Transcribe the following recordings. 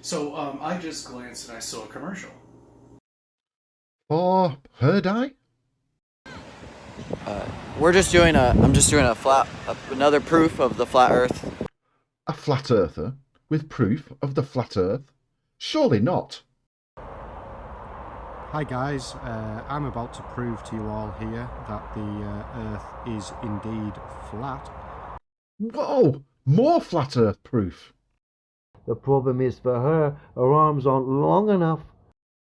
So I just glanced and I saw a commercial. For her die? We're just doing a. I'm just doing another proof of the flat Earth. A flat earther with proof of the flat earth? Surely not. Hi guys, I'm about to prove to you all here that the Earth is indeed flat. Whoa! More flat earth proof. The problem is for her arms aren't long enough.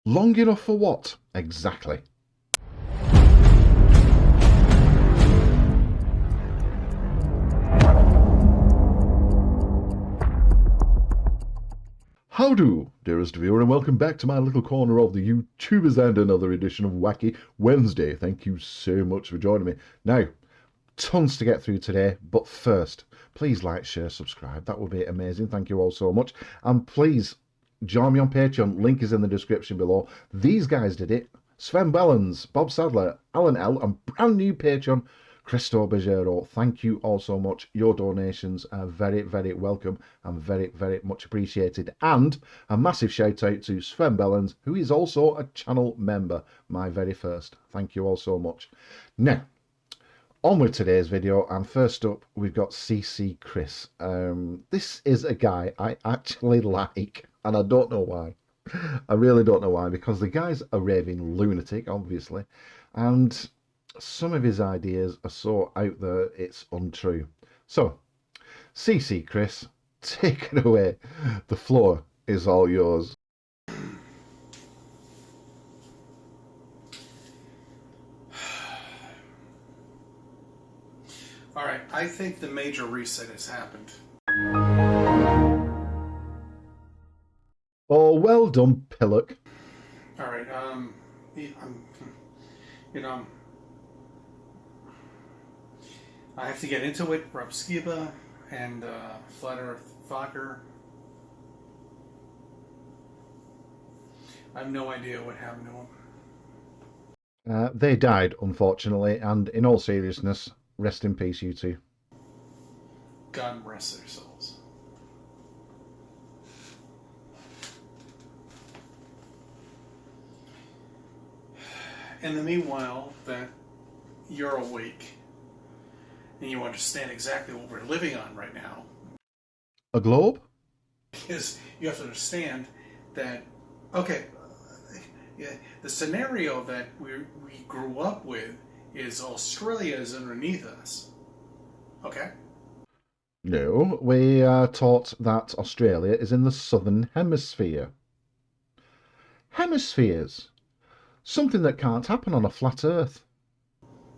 Long enough for what, exactly? How do, dearest viewer, and welcome back to my little corner of the YouTubers and another edition of Wacky Wednesday. Thank you so much for joining me. Now, tons to get through today, but first, please like, share, subscribe. That would be amazing. Thank you all so much. And please join me on Patreon. Link is in the description below. These guys did it. Sven Bellens, Bob Sadler, Alan L, and brand new Patreon, Cristo Bejero. Thank you all so much. Your donations are very, very welcome and very, very much appreciated. And a massive shout out to Sven Bellens, who is also a channel member, my very first. Thank you all so much. Now, on with today's video, and first up we've got CC Chris. This is a guy I actually like, and I don't know why. I really don't know why, because the guy's a raving lunatic, obviously, and some of his ideas are so out there it's untrue. So, CC Chris, take it away. The floor is all yours. All right, I think the major reset has happened. Oh, well done, Pillock. All right, you know, I have to get into it. Rob Skiba and Flat Earth Fokker. I have no idea what happened to them. They died, unfortunately, and in all seriousness, rest in peace, you two. God rest their souls. In the meanwhile, that you're awake and you understand exactly what we're living on right now, A globe? is you have to understand that, okay, yeah, the scenario that we grew up with is Australia is underneath us. Okay? No, we are taught that Australia is in the southern hemisphere. Hemispheres? Something that can't happen on a flat earth.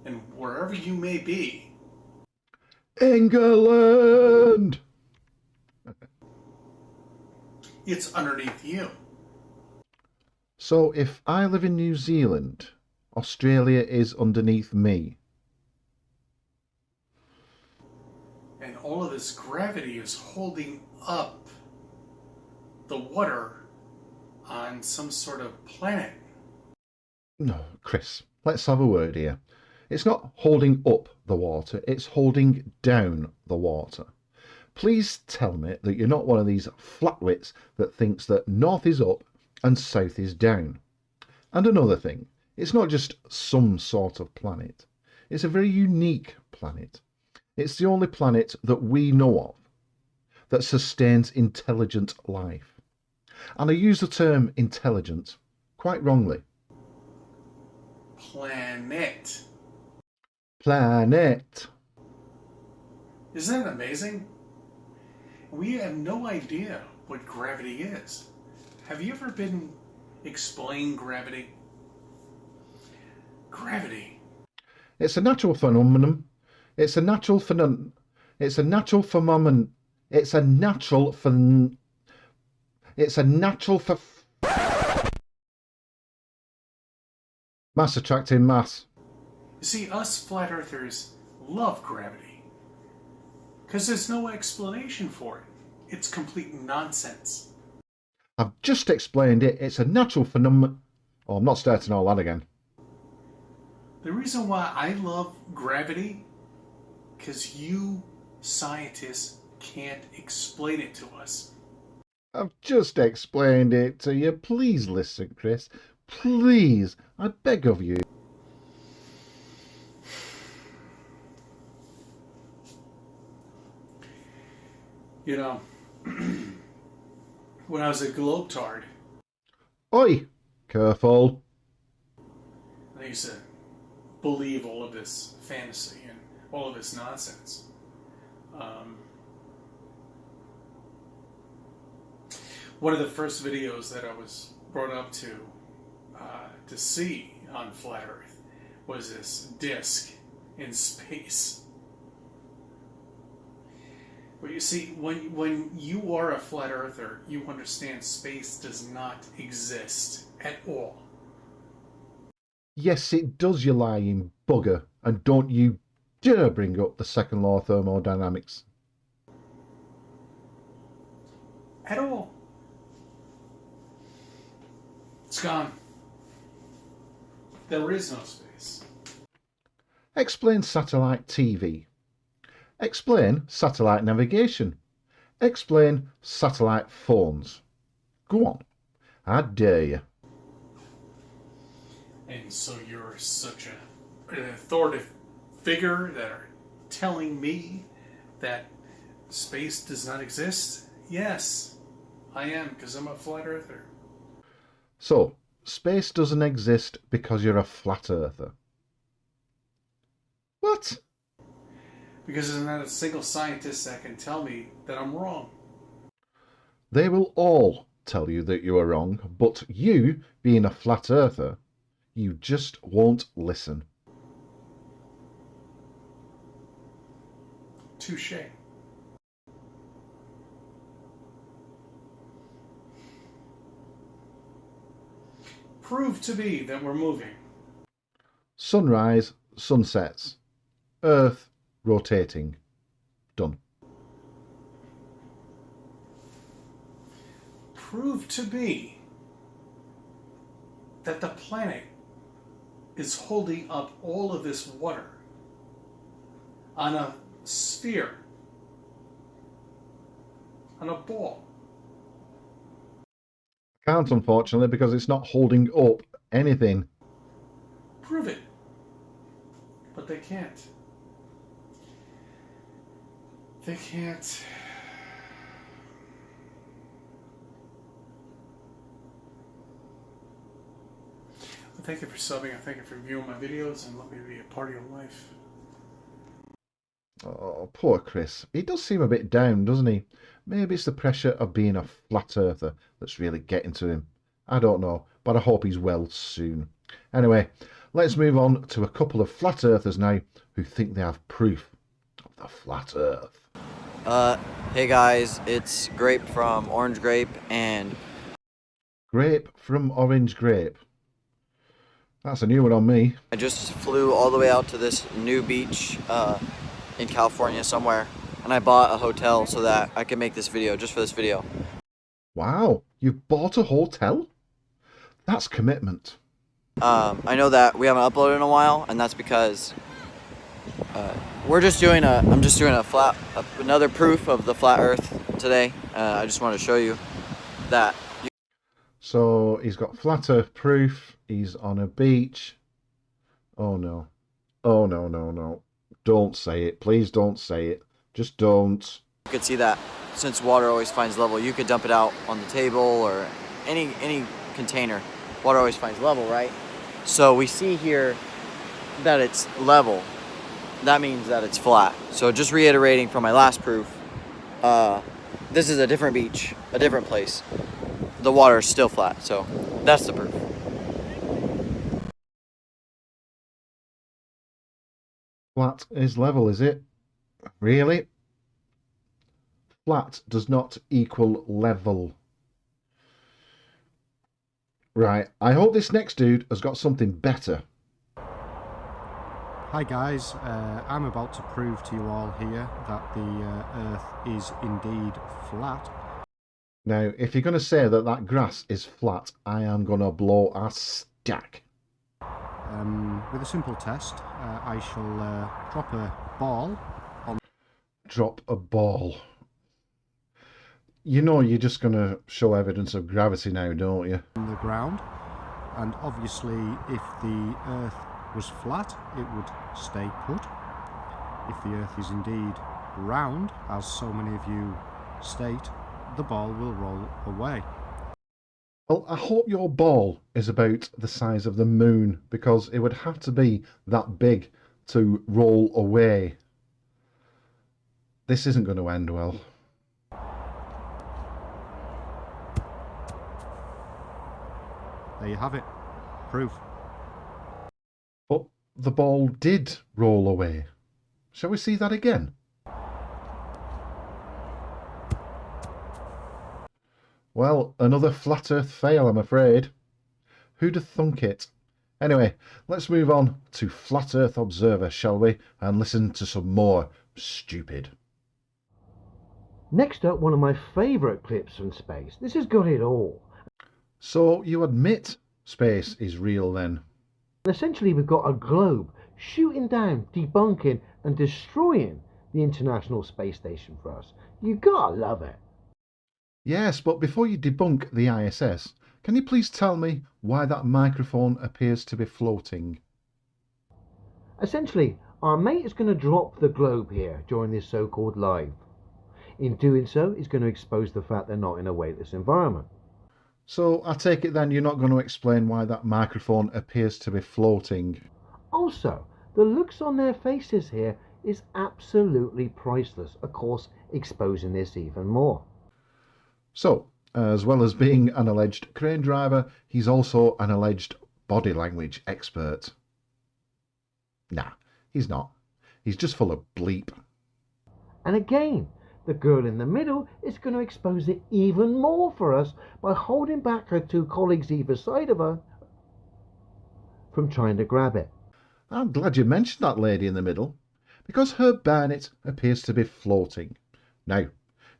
And wherever you may be, England! it's underneath you. So if I live in New Zealand, Australia is underneath me. And all of this gravity is holding up the water on some sort of planet. No, Chris, let's have a word here. It's not holding up the water, it's holding down the water. Please tell me that you're not one of these flatwits that thinks that north is up and south is down. And another thing, it's not just some sort of planet. It's a very unique planet. It's the only planet that we know of that sustains intelligent life. And I use the term intelligent quite wrongly. Planet. Planet. Isn't that amazing? We have no idea what gravity is. Have you ever been explained gravity? Gravity. It's a natural phenomenon. It's a natural phenomenon. It's a natural phenomenon. It's a natural phen. It's a natural mass attracting mass. You see, us flat earthers love gravity. Because there's no explanation for it. It's complete nonsense. I've just explained it. It's a natural phenomenon. Oh, I'm not starting all that again. The reason why I love gravity, because you scientists can't explain it to us. I've just explained it to you. Please listen, Chris. Please, I beg of you. You know, when I was a globetard, Oi! Careful. I used to believe all of this fantasy and all of this nonsense. One of the first videos that I was brought up to see on Flat Earth was this disc in space. But you see, when you are a flat earther, you understand space does not exist at all. Yes, it does, you lying bugger. And don't you dare bring up the second law of thermodynamics. At all. It's gone. There is no space. Explain satellite TV. Explain satellite navigation. Explain satellite phones. Go on. I dare you. And so you're such an authoritative figure that are telling me that space does not exist? Yes, I am, because I'm a flat earther. So, space doesn't exist because you're a flat earther. What? Because there's not a single scientist that can tell me that I'm wrong. They will all tell you that you are wrong, but you, being a flat earther, you just won't listen. Touche. Prove to me that we're moving. Sunrise, sunsets. Earth rotating. Done. Prove to me that the planet is holding up all of this water on a sphere, on a ball. Can't, unfortunately, because it's not holding up anything. Prove it. But they can't. They can't. Well, thank you for subbing. I thank you for viewing my videos and let me be a part of your life. Oh, poor Chris. He does seem a bit down, doesn't he? Maybe it's the pressure of being a flat earther that's really getting to him. I don't know, but I hope he's well soon. Anyway, let's move on to a couple of flat earthers now who think they have proof of the flat earth. Hey guys, it's Grape from Orange Grape, and Grape from Orange Grape. That's a new one on me. I just flew all the way out to this new beach in California somewhere, and I bought a hotel so that I can make this video, just for this video. Wow, you've bought a hotel? That's commitment. I know that we haven't uploaded in a while, and that's because I'm just doing another proof of the flat Earth today. I just want to show you that. So he's got flat earth proof. He's on a beach. Oh no. Oh no, no, no. Don't say it. Please don't say it. Just don't. You could see that since water always finds level, you could dump it out on the table or any container. Water always finds level, right? So we see here that it's level. That means that it's flat. So just reiterating from my last proof, this is a different beach, a different place. The water is still flat, so that's the proof. Flat is level, is it? Really? Flat does not equal level. Right, I hope this next dude has got something better. Hi guys, I'm about to prove to you all here that the Earth is indeed flat. Now, if you're going to say that that grass is flat, I am going to blow a stack. With a simple test, I shall drop a ball on... Drop a ball. You know you're just going to show evidence of gravity now, don't you? On the ground, and obviously if the earth was flat it would stay put. If the earth is indeed round, as so many of you state, the ball will roll away. Well, I hope your ball is about the size of the moon, because it would have to be that big to roll away. This isn't going to end well. There you have it. Proof. But the ball did roll away. Shall we see that again? Well, another flat earth fail, I'm afraid. Who'd have thunk it? Anyway, let's move on to Flat Earth Observer, shall we? And listen to some more stupid. Next up, one of my favourite clips from space. This has got it all. So you admit space is real then? And essentially, we've got a globe shooting down, debunking and destroying the International Space Station for us. You gotta love it. Yes, but before you debunk the ISS, can you please tell me why that microphone appears to be floating? Essentially, our mate is going to drop the globe here during this so-called live. In doing so, he's going to expose the fact they're not in a weightless environment. So I take it then you're not going to explain why that microphone appears to be floating. Also, the looks on their faces here is absolutely priceless, of course, exposing this even more. So, as well as being an alleged crane driver, he's also an alleged body language expert. Nah, he's not. He's just full of bleep. And again, the girl in the middle is going to expose it even more for us by holding back her two colleagues either side of her from trying to grab it. I'm glad you mentioned that lady in the middle, because her Barnett appears to be floating. Now,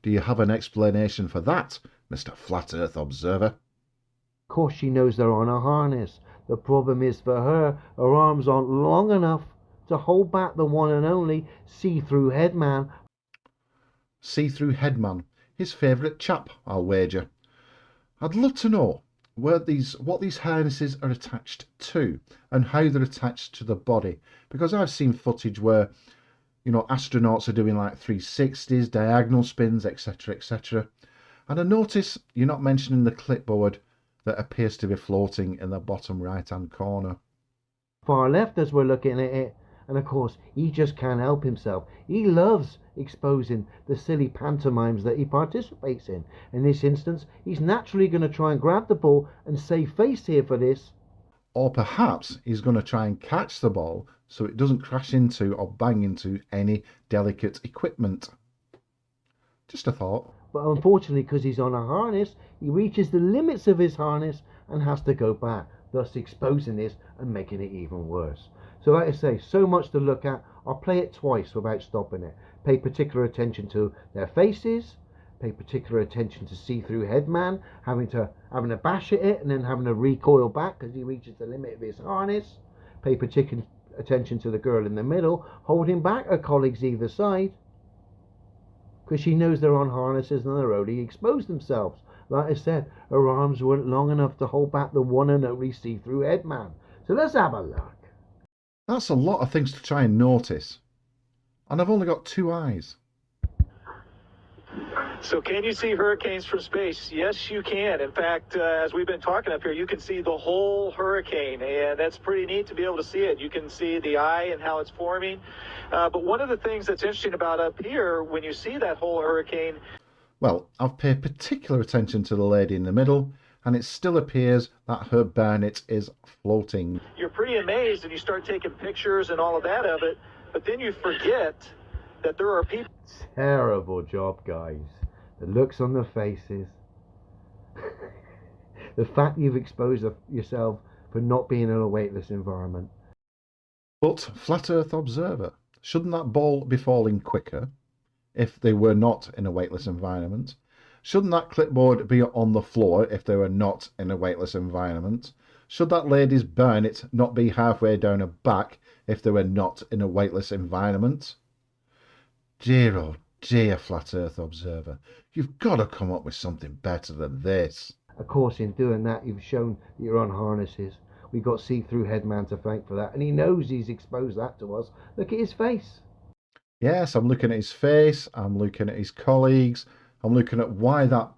do you have an explanation for that, Mr. Flat Earth Observer? Of course she knows they're on a harness. The problem is for her arms aren't long enough to hold back the one and only see-through headman. See-through headman, his favourite chap, I'll wager. I'd love to know what these harnesses are attached to and how they're attached to the body, because I've seen footage where, you know, astronauts are doing like 360s, diagonal spins, etc, etc. And I notice you're not mentioning the clipboard that appears to be floating in the bottom right hand corner. Far left as we're looking at it, and of course he just can't help himself. He loves exposing the silly pantomimes that he participates in. In this instance, he's naturally going to try and grab the ball and save face here for this. Or perhaps he's going to try and catch the ball so it doesn't crash into or bang into any delicate equipment. Just a thought. But unfortunately, because he's on a harness, he reaches the limits of his harness and has to go back, thus exposing this and making it even worse. So like I say, so much to look at. I'll play it twice without stopping it. Pay particular attention to their faces, pay particular attention to see-through headman having to bash at it and then having to recoil back because he reaches the limit of his harness. Pay particular attention to the girl in the middle holding back her colleagues either side because she knows they're on harnesses and they're already exposed themselves. Like I said, her arms weren't long enough to hold back the one and only see-through headman. So let's have a look. That's a lot of things to try and notice. And I've only got 2 eyes. So can you see hurricanes from space? Yes, you can. In fact, as we've been talking up here, you can see the whole hurricane, and that's pretty neat to be able to see it. You can see the eye and how it's forming. But one of the things that's interesting about up here, when you see that whole hurricane... Well, I've paid particular attention to the lady in the middle, and it still appears that her Barnett is floating. You're pretty amazed, and you start taking pictures and all of that of it, but then you forget that there are people... Terrible job, guys. The looks on the faces. The fact you've exposed yourself for not being in a weightless environment. But, Flat Earth Observer, shouldn't that ball be falling quicker if they were not in a weightless environment? Shouldn't that clipboard be on the floor if they were not in a weightless environment? Should that lady's Barnett not be halfway down her back if they were not in a weightless environment? Dear oh dear Flat Earth Observer, you've got to come up with something better than this. Of course, in doing that, you've shown that you're on harnesses. We've got See-Through Headman to thank for that, and he knows he's exposed that to us. Look at his face. Yes, I'm looking at his face, I'm looking at his colleagues, I'm looking at why that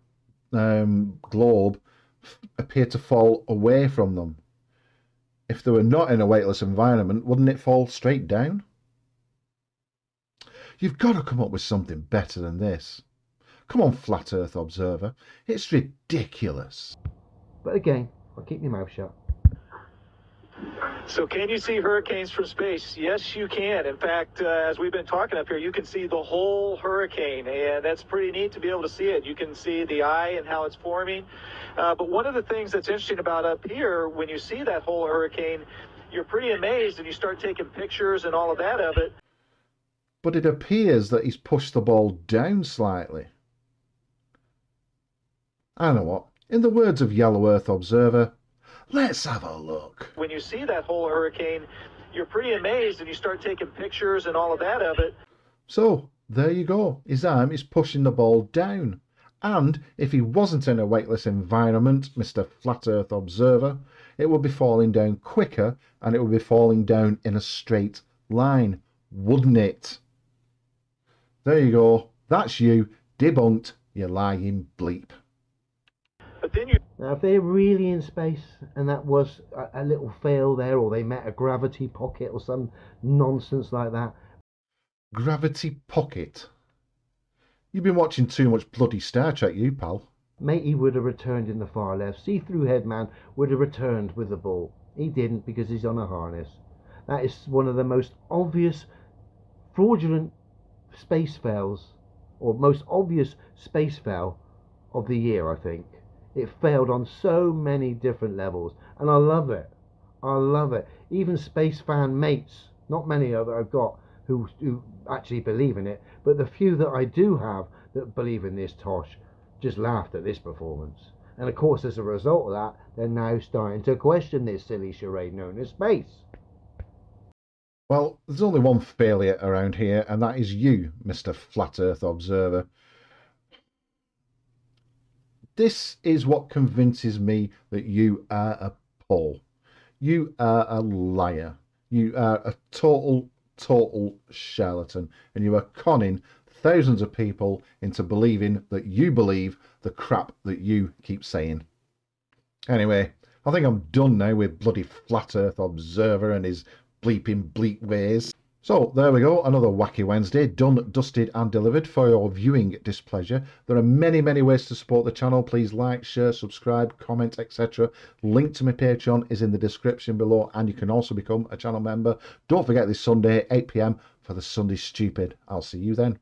globe appeared to fall away from them. If they were not in a weightless environment, wouldn't it fall straight down? You've got to come up with something better than this. Come on, Flat Earth Observer. It's ridiculous. But again, I'll keep my mouth shut. So can you see hurricanes from space? Yes, you can. In fact, as we've been talking up here, you can see the whole hurricane, and that's pretty neat to be able to see it. You can see the eye and how it's forming. But one of the things that's interesting about up here, when you see that whole hurricane, you're pretty amazed and you start taking pictures and all of that of it. But it appears that he's pushed the ball down slightly. I know what. In the words of Yellow Earth Observer, let's have a look. When you see that whole hurricane, you're pretty amazed and you start taking pictures and all of that of it. So, there you go. His arm is pushing the ball down. And if he wasn't in a weightless environment, Mr. Flat Earth Observer, it would be falling down quicker and it would be falling down in a straight line, wouldn't it? There you go. That's you. Debunked, you lying bleep. But then you... Now, if they're really in space and that was a little fail there, or they met a gravity pocket or some nonsense like that. Gravity pocket? You've been watching too much bloody Star Trek, you pal. Matey would have returned in the far left. See-Through Headman would have returned with the ball. He didn't because he's on a harness. That is one of the most obvious fraudulent space fails, or most obvious space fail of the year, I think. It failed on so many different levels, and I love it. I love it. Even space fan mates, not many that I've got who actually believe in it, but the few that I do have that believe in this tosh just laughed at this performance. And of course, as a result of that, they're now starting to question this silly charade known as space. Well, there's only one failure around here, and that is you, Mr. Flat Earth Observer. This is what convinces me that you are a Paul. You are a liar. You are a total charlatan, and you are conning thousands of people into believing that you believe the crap that you keep saying. Anyway, I think I'm done now with bloody Flat Earth Observer and his bleeping bleak ways. So there we go, another Wacky Wednesday, done, dusted and delivered for your viewing displeasure. There are many ways to support the channel. Please like, share, subscribe, comment, etc. Link to my Patreon is in the description below, and you can also become a channel member. Don't forget this Sunday 8 PM for the Sunday Stupid. I'll see you then.